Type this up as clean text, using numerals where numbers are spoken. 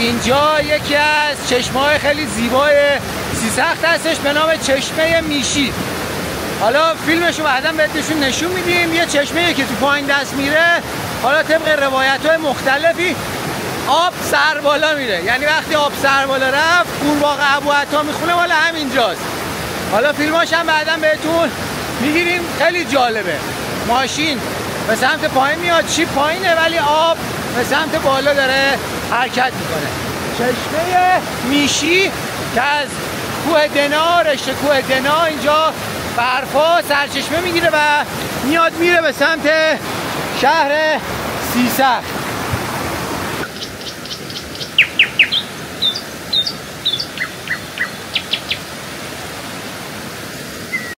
اینجا یکی از چشمه‌های خیلی زیبای سیسخت هستش به نام چشمه میشی. حالا فیلمشو بعداً بهتون نشون میدیم. یه چشمه‌ای که تو پایین دست میره، حالا طبق روایت‌های مختلفی آب سر بالا میره، یعنی وقتی آب سر بالا رفت قورباغه ابوعطا میخونه مال همینجاست. حالا فیلماش هم بعداً بهتون میگیریم. خیلی جالبه. ماشین به سمت پایین میاد، چی پایینه ولی آب به سمت بالا داره حرکت میکنه. چشمه میشی که از کوه دنا، رشته کوه دنا اینجا برفا سرچشمه میگیره و میاد میره به سمت شهر سیسخت.